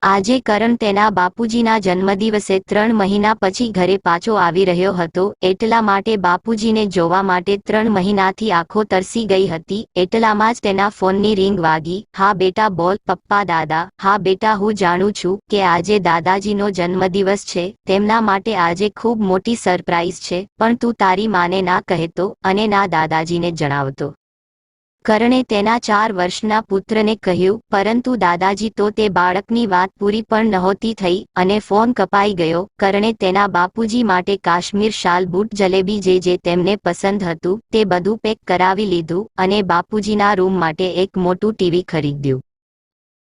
આજે કરણ તેના બાપુજીના જન્મદિવસે 3 મહિના પછી ઘરે પાછો આવી રહ્યો હતો, એટલા માટે બાપુજીને જોવા માટે 3 મહિનાથી આંખો તરસી ગઈ હતી। એટલામાં જ તેના ફોનની રિંગ વાગી। હા બેટા બોલ। પપ્પા દાદા। હા બેટા હું જાણું છું કે આજે દાદાજીનો જન્મદિવસ છે, તેમના માટે આજે ખૂબ મોટી સરપ્રાઈઝ છે, પણ તું તારી માને ના કહેતો અને ના દાદાજીને જણાવતો। કરણે તેના 4 વર્ષના પુત્રને કહ્યું, પરંતુ દાદાજી તો તે બાળકની વાત પૂરી પણ નહોતી થઈ અને ફોન કપાઈ ગયો। કરણે તેના બાપુજી માટે કાશ્મીર શાલ, બૂટ, જલેબી જે તેમને પસંદ હતું તે બધું પેક કરાવી લીધું અને બાપુજીના રૂમ માટે એક મોટું ટીવી ખરીદ્યું।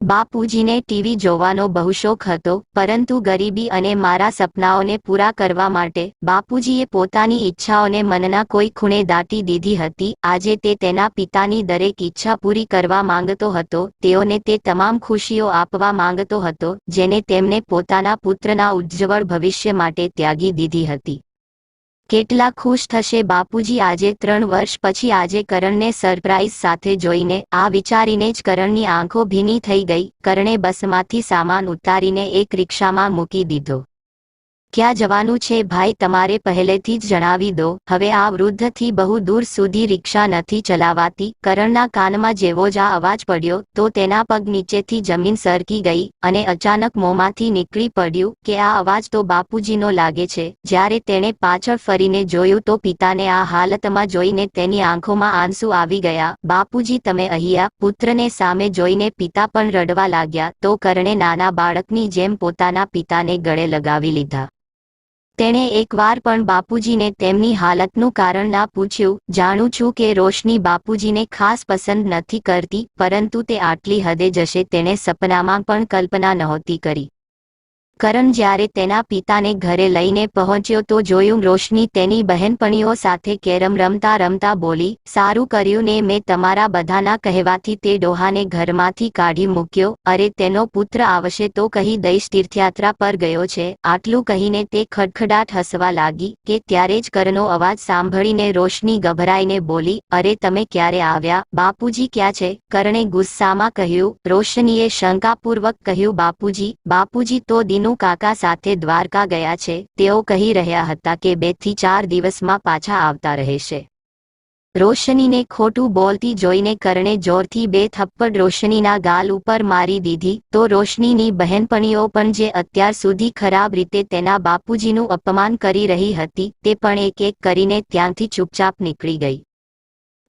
બાપુજીને ટીવી જોવાનો બહુ શોખ હતો, પરંતુ ગરીબી અને મારા સપનાઓને પૂરા કરવા માટે બાપુજીએ પોતાની ઈચ્છાઓને મનના કોઈ ખૂણે દાટી દીધી હતી। આજે તે તેના પિતાની દરેક ઈચ્છા પૂરી કરવા માંગતો હતો, તેઓને તે તમામ ખુશીઓ આપવા માંગતો હતો જેને તેમને પોતાના પુત્રના ઉજ્જવળ ભવિષ્ય માટે ત્યાગી દીધી હતી। કેટલા ખુશ થશે બાપુજી આજે 3 વર્ષ પછી આજે કરણને સરપ્રાઈઝ સાથે જોઈને? આ વિચારીને જ કરણની આંખો ભીની થઈ ગઈ। કરણે બસમાંથી સામાન ઉતારીને એક રિક્ષામાં મૂકી દીધો। ક્યાં જવાનું છે ભાઈ? તમારે પહેલેથી જ જણાવી દો। હવે આ વૃદ્ધથી બહુ દૂર સુધી રિક્ષા નથી ચલાવાતી। કરણના કાનમાં જેવો જ આ અવાજ પડ્યો તો તેના પગ નીચેથી જમીન સરકી ગઈ અને અચાનક મોંમાંથી નીકળી પડ્યું કે આ અવાજ તો બાપુજીનો લાગે છે। જ્યારે તેણે પાછળ ફરીને જોયું તો પિતાને આ હાલતમાં જોઈને તેની આંખોમાં આંસુ આવી ગયા। બાપુજી તમે અહીંયા? પુત્રને સામે જોઈને પિતા પણ રડવા લાગ્યા તો કરણે નાના બાળકની જેમ પોતાના પિતાને ગળે લગાવી લીધા। તેણે એકવાર પણ બાપુજીને તેમની હાલતનું કારણ ના પૂછ્યું। જાણું છું કે રોશની બાપુજીને ખાસ પસંદ નથી કરતી, પરંતુ તે આટલી હદે જશે તેણે સપનામાં પણ કલ્પના નહોતી કરી। કરણ જ્યારે તેના પિતાને ઘરે લઈને પહોંચ્યો તો જોયું રોશની તેની બહેનપણીઓ સાથે કેરમ રમતા રમતા બોલી, સારું કર્યું ને મેં તમારા બધાના કહેવાથી તે ડોહાને ઘરમાંથી કાઢી મૂક્યો। અરે તેનો પુત્ર આવશે તો કહી દઈશ તીર્થયાત્રા પર ગયો છે। આટલું કહીને તે ખડખડાટ હસવા લાગી કે ત્યારે જ કરણનો અવાજ સાંભળીને રોશની ગભરાઈને બોલી, અરે તમે ક્યારે આવ્યા? બાપુજી ક્યાં છે? કરણે ગુસ્સામાં કહ્યું। રોશનીએ શંકાપૂર્વક કહ્યું, બાપુજી તો દિનુ કાકા સાથે દ્વારકા ગયા છે। તેઓ કહી રહ્યા હતા કે 2 થી 4 દિવસમાં પાછા આવતા રહેશે। રોશનીને ખોટું બોલતી જોઈને કરણે જોરથી 2 થપ્પડ રોશનીના ગાલ ઉપર મારી દીધી તો રોશનીની બહેનપણીઓ પણ જે અત્યાર સુધી ખરાબ રીતે તેના બાપુજીનું અપમાન કરી રહી હતી તે પણ એક એક કરીને ત્યાંથી ચૂપચાપ નીકળી ગઈ।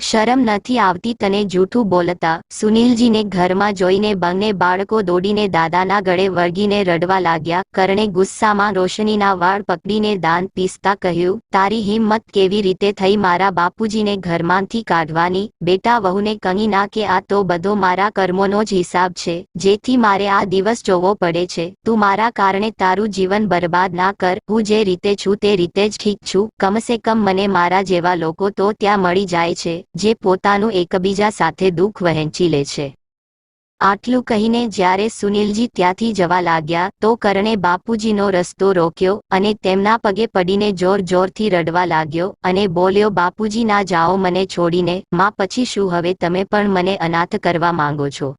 શરમ નથી આવતી તને જૂઠું બોલતા? સુનિલજીને ઘરમાં જોઈને બંને બાળકો દોડીને દાદાના ગળે વળગીને રડવા લાગ્યા। કરણે ગુસ્સામાં રોશનીના વાળ પકડીને દાંત પીસતા કહ્યું, તારી હિંમત કેવી રીતે થઈ મારા બાપુજીને ઘરમાંથી કાઢવાની? બેટા વહુને કહી ના કે આ તો બધો મારા કર્મોનો જ હિસાબ છે, જેથી મારે આ દિવસ જોવો પડે છે। તું મારા કારણે તારું જીવન બરબાદ ના કર। હું જે રીતે છું તે રીતે જ ઠીક છું। કમસે કમ મને મારા જેવા લોકો તો ત્યાં મળી જાય છે જે પોતાનું એકબીજા સાથે દુઃખ વહેંચી લે છે। આટલું કહીને જ્યારે સુનિલજી ત્યાંથી જવા લાગ્યા તો કરણે બાપુજીનો રસ્તો રોક્યો અને તેમના પગે પડીને જોર-જોરથી રડવા લાગ્યો અને બોલ્યો, બાપુજી ના જાઓ મને છોડીને। માં પછી શું હવે તમે પણ મને અનાથ કરવા માંગો છો?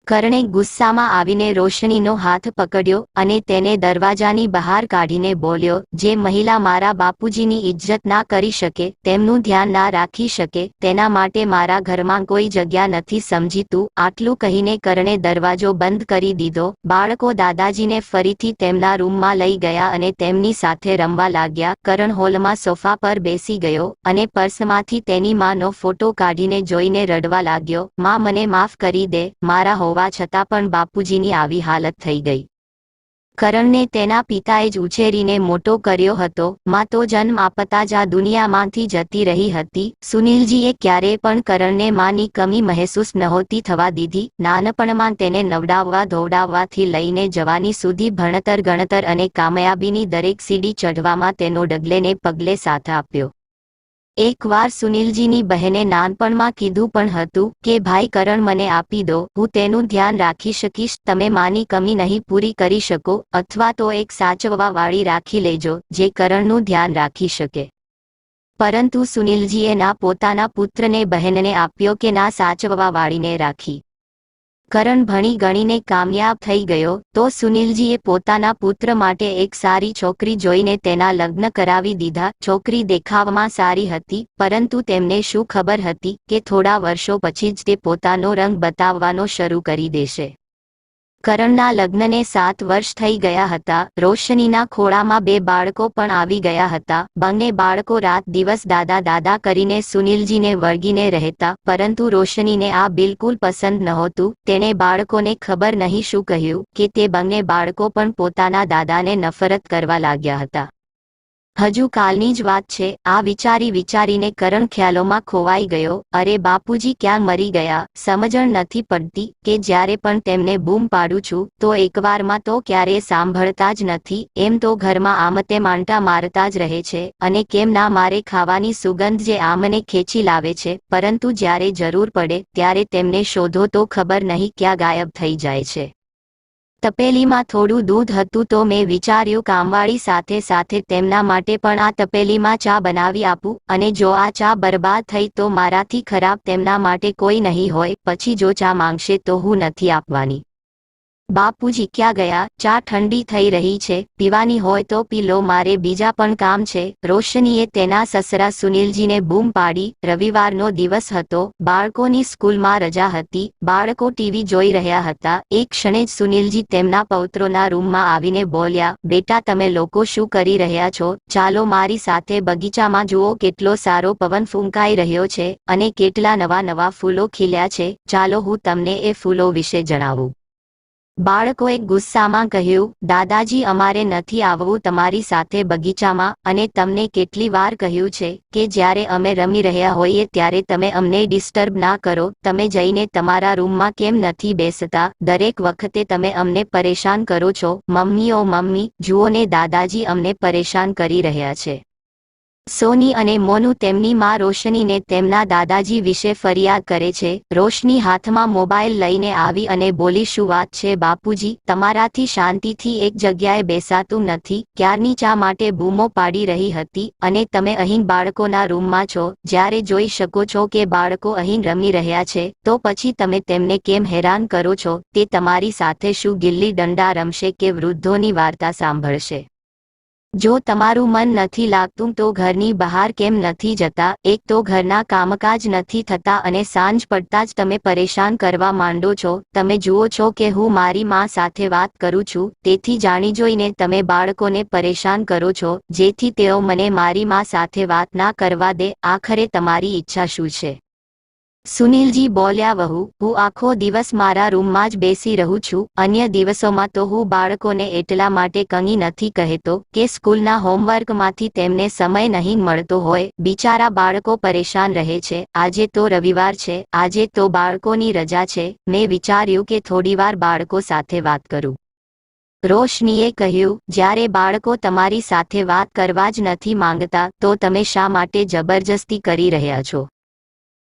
કરણે ગુસ્સામાં આવીને રોશનીનો હાથ પકડ્યો અને તેને દરવાજાની બહાર કાઢીને બોલ્યો, જે મહિલા મારા બાપુજીની ઇજ્જત ના કરી શકે, તેમનું ધ્યાન ના રાખી શકે, તેના માટે મારા ઘરમાં કોઈ જગ્યા નથી, સમજી તું? આટલું કહીને કરણે દરવાજો બંધ કરી દીધો। બાળકો દાદાજીને ફરીથી તેમના રૂમમાં લઈ ગયા અને તેમની સાથે રમવા લાગ્યા। કરણ હોલમાં સોફા પર બેસી ગયો અને પર્સમાંથી તેની માનો ફોટો કાઢીને જોઈને રડવા લાગ્યો, માં મને માફ કરી દે, મારા હોવા છતાં પણ બાપુજીની આવી હાલત થઈ ગઈ। કરણને તેના પિતાએ જ ઉછેરીને મોટો કર્યો હતો, માં તો જન્મ આપતા જ આ દુનિયામાંથી જતી રહી હતી। સુનિલજીએ ક્યારેય પણ કરણને માની કમી મહેસૂસ નહોતી થવા દીધી। નાનપણમાં તેને નવડાવવા ધોવડાવવાથી લઈને જવાની સુધી ભણતર ગણતર અને કામયાબીની દરેક સીડી ચઢવામાં તેનો ડગલે ને પગલે સાથ આપ્યો। એકવાર સુનિલજીની બહેને નાનપણમાં કીધું પણ હતું કે ભાઈ કરણ મને આપી દો, હું તેનું ધ્યાન રાખી શકીશ। તમે માની કમી નહીં પૂરી કરી શકો અથવા તો એક સાચવવા વાળી રાખી લેજો જે કરણનું ધ્યાન રાખી શકે। પરંતુ સુનિલજીએ ના પોતાના પુત્રને બહેનને આપ્યો કે ના સાચવવા વાળીને રાખી। કરણ ભણી ગણીને કામયાબ થઈ ગયો તો સુનિલજીએ પોતાના પુત્ર માટે એક સારી છોકરી જોઈને તેના લગ્ન કરાવી દીધા. છોકરી દેખાવમાં સારી હતી, પરંતુ તેમને શું ખબર હતી કે થોડા વર્ષો પછી જ તે પોતાનો રંગ બતાવવાનો શરૂ કરી દેશે. કરણના લગ્નને 7 વર્ષ થઈ ગયા હતા. રોશનીના ખોળામાં 2 બાળકો પણ આવી ગયા હતા. બંને બાળકો રાત દિવસ દાદા દાદા કરીને સુનિલજીને વળગીને રહેતા, પરંતુ રોશનીને આ બિલકુલ પસંદ નહોતું. તેણે બાળકોને ખબર નહીં શું કહ્યું કે તે બંને બાળકો પણ પોતાના દાદાને નફરત કરવા લાગ્યા હતા. હજુ કાલની જ વાત છે. આ વિચારીને કરણ ખ્યાલોમાં ખોવાઈ ગયો. અરે બાપુજી ક્યાં મરી ગયા? સમજણ નથી પડતી કે જ્યારે પણ તેમને બૂમ પાડું છું તો એકવારમાં તો ક્યારેય સાંભળતા જ નથી. એમ તો ઘરમાં આમતે માંટા મારતા જ રહે છે, અને કેમ ના મારે ખાવાની સુગંધ જે આમને ખેંચી લાવે છે, પરંતુ જ્યારે જરૂર પડે ત્યારે તેમને શોધો તો ખબર નહીં ક્યાં ગાયબ થઈ જાય છે. તપેલીમાં થોડું દૂધ હતું તો મેં વિચાર્યું કામવાળી સાથે સાથે તેમના માટે પણ આ તપેલીમાં ચા બનાવી આપું, અને જો આ ચા બરબાદ થઈ તો મારાથી ખરાબ તેમના માટે કોઈ નહીં હોય. પછી જો ચા માંગશે તો હું નથી આપવાની. બાપુજી ક્યાં ગયા? ચા ઠંડી થઈ રહી છે, પીવાની હોય તો પી લો, મારે બીજા પણ કામ છે. રોશનીએ તેના સસરા સુનિલજીને બૂમ પાડી. રવિવારનો દિવસ હતો. બાળકોની સ્કૂલમાં રજા હતી. બાળકો ટીવી જોઈ રહ્યા હતા. એક ક્ષણે જ સુનિલજી તેમના પૌત્રોના રૂમમાં આવીને બોલ્યા, બેટા તમે લોકો શું કરી રહ્યા છો? ચાલો મારી સાથે બગીચામાં જુઓ, કેટલો સારો પવન ફૂંકાઈ રહ્યો છે અને કેટલા નવા નવા ફૂલો ખીલ્યા છે. ચાલો હું તમને એ ફૂલો વિશે જણાવું. બાળકોએ ગુસ્સામાં કહ્યું, દાદાજી અમારે નથી આવવું તમારી સાથે બગીચામાં, અને તમને કેટલી વાર કહ્યું છે કે જ્યારે અમે રમી રહ્યા હોઈએ ત્યારે તમે અમને ડિસ્ટર્બ ના કરો. તમે જઈને તમારા રૂમમાં કેમ નથી બેસતા? દરેક વખતે તમે અમને પરેશાન કરો છો. મમ્મી ઓ મમ્મી, જુઓ ને દાદાજી અમને પરેશાન કરી રહ્યા છે. સોની અને મોનુ તેમની માં રોશનીને તેમના દાદાજી વિશે ફરિયાદ કરે છે. રોશની હાથમાં મોબાઈલ લઈને આવી અને બોલી, શું વાત છે બાપુજી? તમારાથી શાંતિથી એક જગ્યાએ બેસાતું નથી. ક્યારની ચા માટે બૂમો પાડી રહી હતી અને તમે અહીં બાળકોના રૂમમાં છો. જ્યારે જોઈ શકો છો કે બાળકો અહીં રમી રહ્યા છે તો પછી તમે તેમને કેમ હેરાન કરો છો? તે તમારી સાથે શું ગિલ્લી દંડા રમશે કે વૃદ્ધોની વાર્તા સાંભળશે? જો તમારું મન નથી લાગતું તો ઘરની બહાર કેમ નથી જતા? એક તો ઘરના કામકાજ નથી થતા અને સાંજ પડતા જ તમે પરેશાન કરવા માંડો છો. તમે જુઓ છો કે હું મારી માં સાથે વાત કરું છું, તેથી જાણી જોઈને તમે બાળકોને પરેશાન કરો છો જેથી તેઓ મને મારી માં સાથે વાત ના કરવા દે. આખરે તમારી ઈચ્છા શું છે? સુનિલજી બોલ્યા, વહુ, હું આખો દિવસ મારા રૂમમાં જ બેસી રહું છું. અન્ય દિવસોમાં તો હું બાળકોને એટલા માટે કંઈ નથી કહેતો કે સ્કૂલના હોમવર્કમાંથી તેમને સમય નહીં મળતો હોય. બિચારા બાળકો પરેશાન રહે છે. આજે તો રવિવાર છે, આજે તો બાળકોની રજા છે. મેં વિચાર્યું કે થોડીવાર બાળકો સાથે વાત કરું. રોશનીએ કહ્યું, જ્યારે બાળકો તમારી સાથે વાત કરવા જ નથી માંગતા તો તમે શા માટે જબરજસ્તી કરી રહ્યા છો?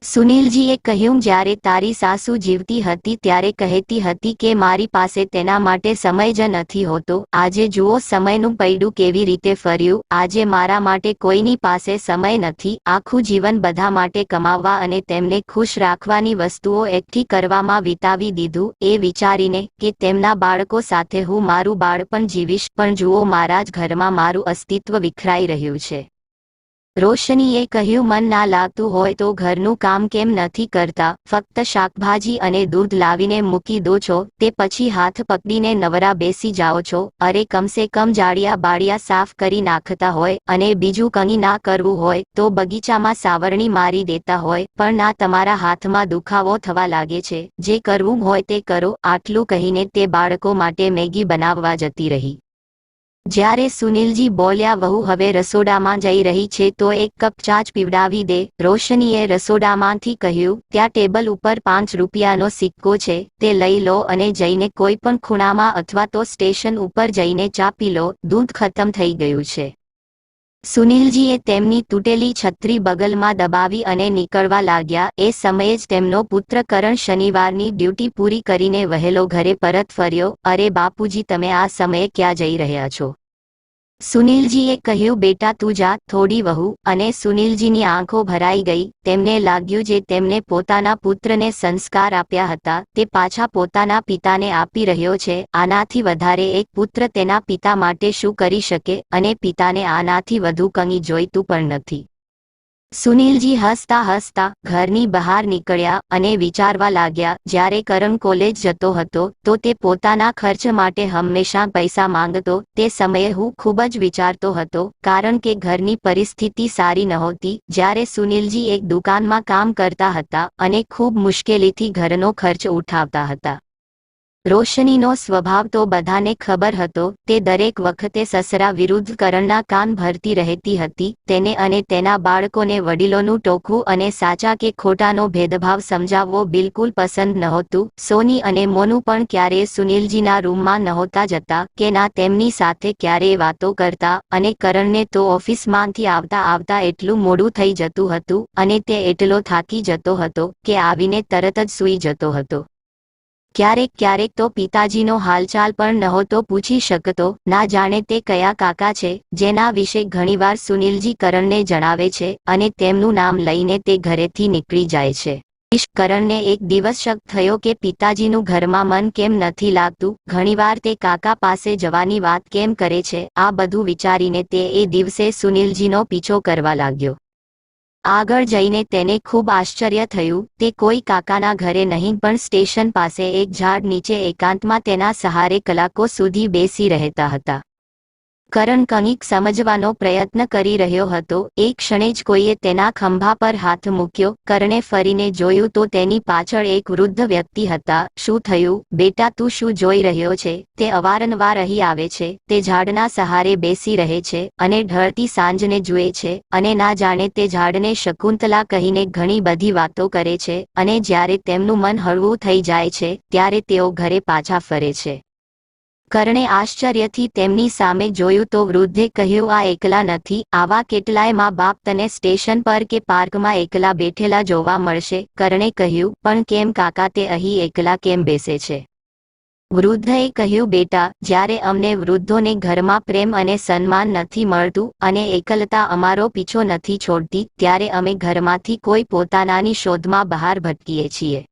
સુનિલજીએ કહ્યું, જ્યારે તારી સાસુ જીવતી હતી ત્યારે કહેતી હતી કે મારી પાસે તેના માટે સમય જ નથી હોતો. આજે જુઓ સમયનું પૈડું કેવી રીતે ફર્યું. આજે મારા માટે કોઈની પાસે સમય નથી. આખું જીવન બધા માટે કમાવવા અને તેમને ખુશ રાખવાની વસ્તુઓ એકઠી કરવામાં વિતાવી દીધું, એ વિચારીને કે તેમના બાળકો સાથે હું મારું બાળપણ જીવીશ, પણ જુઓ મારા જ ઘરમાં મારું અસ્તિત્વ વિખરાઈ રહ્યું છે. રોશનીએ કહ્યું, મન ના લાગતું હોય તો ઘરનું કામ કેમ નથી કરતા? ફક્ત શાકભાજી અને દૂધ લાવીને મૂકી દો છો, તે પછી હાથ પકડીને નવરા બેસી જાઓ છો. અરે કમસે કમ જાડિયા બાડિયા સાફ કરી નાખતા હોય, અને બીજું કંઈ ના કરવું હોય તો બગીચામાં સાવરણી મારી દેતા હોય, પણ ના, તમારા હાથમાં દુખાવો થવા લાગે છે. જે કરવું હોય તે કરો. આટલું કહીને તે બાળકો માટે મેગી બનાવવા જતી રહી. જ્યારે સુનિલજી બોલ્યા, વહુ હવે રસોડામાં જઈ રહી છે તો એક કપ ચા જ પીવડાવી દે. રોશનીએ રસોડામાંથી કહ્યું, ત્યાં ટેબલ ઉપર 5 રૂપિયાનો સિક્કો છે, તે લઈ લો અને જઈને કોઈ પણ ખૂણામાં અથવા તો સ્ટેશન ઉપર જઈને ચા પી લો. દૂધ ખતમ થઈ ગયું છે. સુનિલજીએ તેમની તૂટેલી છત્રી બગલમાં દબાવી અને નીકળવા લાગ્યા. એ સમયે જ તેમનો પુત્ર કરણ શનિવારની ડ્યુટી પૂરી કરીને વહેલો ઘરે પરત ફર્યો. અરે બાપુજી, તમે આ સમયે ક્યાં જઈ રહ્યા છો? સુનિલજીએ કહ્યું, બેટા તું જા. થોડી વહુ અને સુનિલજીની આંખો ભરાઈ ગઈ. તેમને લાગ્યું જે તેમને પોતાના પુત્રને સંસ્કાર આપ્યા હતા તે પાછા પોતાના પિતાને આપી રહ્યો છે. આનાથી વધારે એક પુત્ર તેના પિતા માટે શું કરી શકે, અને પિતાને આનાથી વધુ કંઈ જોઈતું પણ નથી. સુનિલજી હસતા હસતા ઘરની બહાર નીકળ્યા અને વિચારવા લાગ્યા. જ્યારે કરણ કોલેજ જતો હતો તો તે પોતાના ખર્ચ માટે હંમેશા પૈસા માંગતો. તે સમયે હું ખૂબ જ વિચારતો હતો, કારણ કે ઘરની પરિસ્થિતિ સારી નહોતી. જ્યારે સુનિલજી એક દુકાનમાં કામ કરતા હતા અને ખૂબ મુશ્કેલીથી ઘરનો ખર્ચ ઉઠાવતા હતા. રોશનીનો સ્વભાવ તો બધાને ખબર હતો. તે દરેક વખતે સસરા વિરુદ્ધ કરણના કાન ભરતી રહેતી હતી. તેને અને તેના બાળકોને વડીલોનું ટોકવું અને સાચા કે ખોટાનો ભેદભાવ સમજાવવો બિલકુલ પસંદ નહોતું. સોની અને મોનુ પણ ક્યારેય સુનિલજીના રૂમમાં નહોતા જતા કે ના તેમની સાથે ક્યારેય વાતો કરતા. અને કરણને તો ઓફિસમાંથી આવતા આવતા એટલું મોડું થઈ જતું હતું અને તે એટલો થાકી જતો હતો કે આવીને તરત જ સૂઈ જતો હતો. ક્યારેક ક્યારેક તો પિતાજીનો હાલચાલ પણ નહોતો પૂછી શકતો. ના જાણે તે કયા કાકા છે જેના વિશે ઘણીવાર સુનિલજી કરણને જણાવે છે અને તેમનું નામ લઈને તે ઘરેથી નીકળી જાય છે. કરણને એક દિવસ શક થયો કે પિતાજીનું ઘરમાં મન કેમ નથી લાગતું. ઘણીવાર તે કાકા પાસે જવાની વાત કેમ કરે છે. આ બધું વિચારીને તે એ દિવસે સુનિલજીનો પીછો કરવા લાગ્યો. આગળ જઈને તેને ખૂબ આશ્ચર્ય થયું. તે કોઈ કાકાના ઘરે નહીં પણ સ્ટેશન પાસે એક ઝાડ નીચે એકાંતમાં તેના સહારે કલાકો સુધી બેસી રહેતા હતા. કરણ કંઈક સમજવાનો પ્રયત્ન કરી રહ્યો હતો. એક ક્ષણે જ કોઈએ તેના ખંભા પર હાથ મૂક્યો. કરણે ફરીને જોયું તો તેની પાછળ એક વૃદ્ધ વ્યક્તિ હતા. શું થયું બેટા, તું શું જોઈ રહ્યો છે? તે અવારનવાર અહીં આવે છે. તે ઝાડના સહારે બેસી રહે છે અને ઢળતી સાંજને જુએ છે અને ના જાણે તે ઝાડને શકુંતલા કહીને ઘણી બધી વાતો કરે છે. અને જ્યારે તેમનું મન હળવું થઈ જાય છે ત્યારે તેઓ ઘરે પાછા ફરે છે. કરણે આશ્ચર્યથી તેમની સામે જોયું તો વૃદ્ધે કહ્યું, આ એકલા નથી. આવા કેટલાય મા બાપ તને સ્ટેશન પર કે પાર્કમાં એકલા બેઠેલા જોવા મળશે. કરણે કહ્યું, પણ કેમ કાકા, તે અહીં એકલા કેમ બેસે છે? વૃદ્ધએ કહ્યું, બેટા, જ્યારે અમને વૃદ્ધોને ઘરમાં પ્રેમ અને સન્માન નથી મળતું અને એકલતા અમારો પીછો નથી છોડતી, ત્યારે અમે ઘરમાંથી કોઈ પોતાનાની શોધમાં બહાર ભટકીએ છીએ.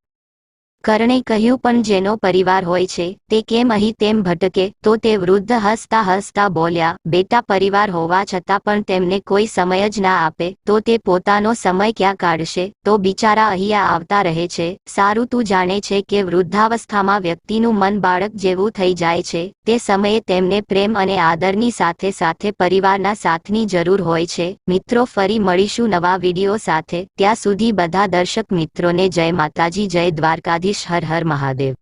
કરણે કહ્યું, પણ જેનો પરિવાર હોય છે તે કેમ અહીં તેમ ભટકે? તો તે વૃદ્ધ હસતા હસતા બોલ્યા, બેટા, પરિવાર હોવા છતાં પણ તેમને કોઈ સમય જ ના આપે તો તે પોતાનો સમય ક્યાં કાઢશે? તો બિચારા અહીંયા આવતા રહે છે. સારું, તું જાણે છે કે વૃદ્ધાવસ્થામાં વ્યક્તિનું મન બાળક જેવું થઈ જાય છે. તે સમયે તેમને પ્રેમ અને આદરની સાથે સાથે પરિવારના સાથની જરૂર હોય છે. મિત્રો, ફરી મળીશું નવા વિડીયો સાથે. ત્યાં સુધી બધા દર્શક મિત્રોને જય માતાજી, જય દ્વારકાધીશ, હર હર મહાદેવ.